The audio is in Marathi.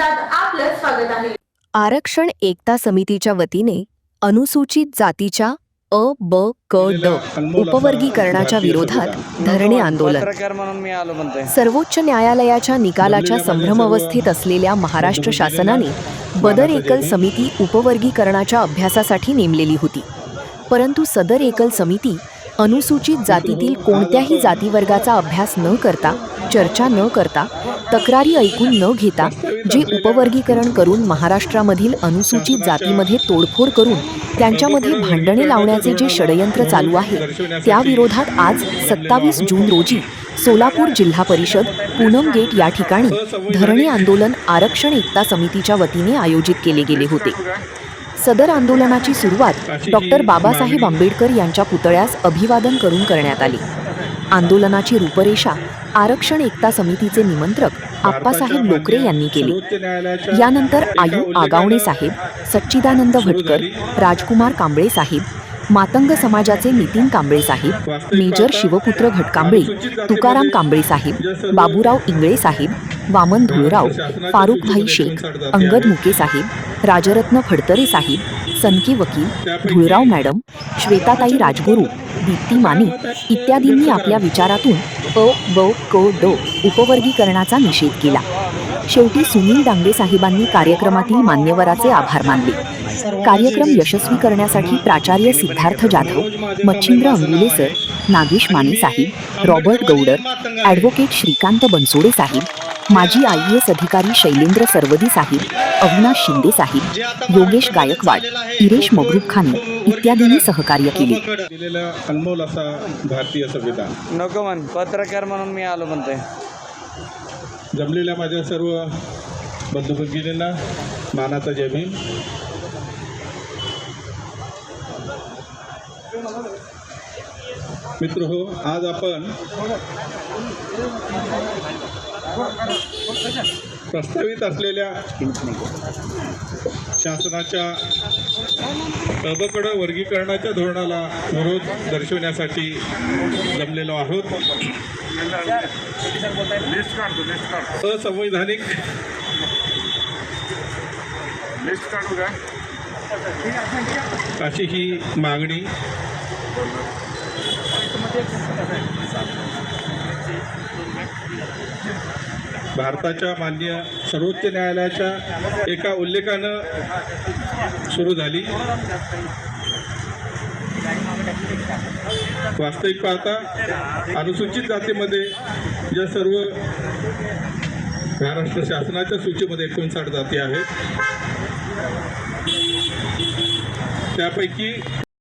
सत्रात आपलं स्वागत आहे। आरक्षण एकता समितीच्या वतीने अनुसूचित जातीच्या अ, ब, क, ड उपवर्गीकरणाच्या विरोधात धरणे आंदोलन। सर्वोच्च न्यायालयाच्या निकालाच्या संभ्रमावस्थेत असलेल्या महाराष्ट्र शासनाने बदर एकल समिती उपवर्गीकरणाच्या अभ्यासासाठी नेमलेली होती, परंतु सदर एकल समिती अनुसूचित जातीतील कोणत्याही जातीवर्गाचा अभ्यास न करता, चर्चा न करता, तक्रारी ऐकून न घेता जे उपवर्गीकरण करून महाराष्ट्रामधील अनुसूचित जातीमध्ये तोडफोड करून त्यांच्यामध्ये भांडणे लावण्याचे जे षडयंत्र चालू आहे, त्या विरोधात आज 27 जून रोजी सोलापूर जिल्हा परिषद पूनम गेट या ठिकाणी धरणे आंदोलन आरक्षण एकता समितीच्या वतीने आयोजित केले गेले होते। सदर आंदोलनाची सुरुवात डॉक्टर बाबासाहेब आंबेडकर यांच्या पुतळ्यास अभिवादन करून करण्यात आली। आंदोलनाची रूपरेषा आरक्षण एकता समितीचे निमंत्रक आप्पासाहेब लोकरे यांनी केली। यानंतर आयु आगावणे साहेब, सच्चिदानंद भटकर, राजकुमार कांबळे साहेब, मातंग समाजाचे नितीन कांबळे साहेब, मेजर शिवपुत्र घटकांबळे, तुकाराम कांबळे साहेब, बाबूराव इंगळे साहेब, वामन धुळराव, फारुखभाई शेख, अंगद मुके साहेब, राजरत्न फडतरे साहेब, सनकी वकील, धुळराव मॅडम, श्वेताताई राजगुरू, दीप्ती माने इत्यादींनी आपल्या विचारातून अ, ब, क, ड उपवर्गीकरणाचा निषेध केला। शेवटी सुनील डांगे साहेबांनी कार्यक्रमातील मान्यवराचे आभार मानले। कार्यक्रम यशस्वी करण्यासाठी प्राचार्य सिद्धार्थ जाधव, मच्छिंद्र अंगुले सर, नागेश माने साहेब, रॉबर्ट गौडर, ॲडव्होकेट श्रीकांत बनसोडे साहेब, माजी IAS अधिकारी शैलेंद्र सरवदी साहेब, अविनाश शिंदे साहेब, योगेश गायकवाड, इरेश मबरूक खान इत्यादींनी सहकार्य केले। अनमोल असा भारतीय संविधान नको म्हण, पत्रकार म्हणून मी आलो म्हणते। जमलेल्या माझ्या सर्व बंधू भगिनींना मानाचा जय भीम। मित्र हो, आज आपण प्रस्तावित असलेल्या शासनाच्या अबकड वर्गीकरणाच्या धोरणाला विरोध दर्शवण्यासाठी जमलेलो आहोत। असंवैधानिक अशी ही मागणी भारताच्या माननीय सर्वोच्च न्यायालयाच्या एका उल्लेखानं सुरू झाली। वास्तविक पाहता अनुसूचित जातीमध्ये ज्या सर्व महाराष्ट्र शासनाच्या सूचीमध्ये 59 जाती आहेत, त्यापैकी